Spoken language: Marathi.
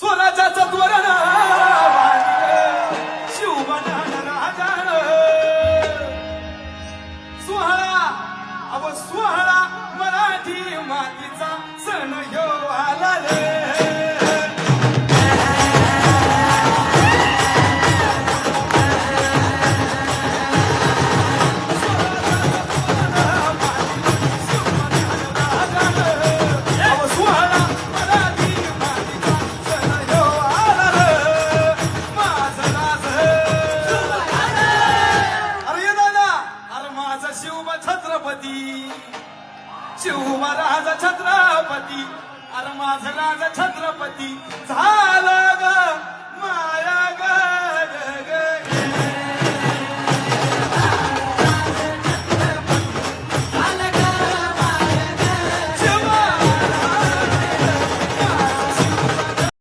स्वराज्याचा तोरण शिवबनान राजान सोहळा अव सोहळा मराठी मातीचा सण ह्यो आला रे शिवबा राजा छत्रपती अरे माझा राजा छत्रपती झाला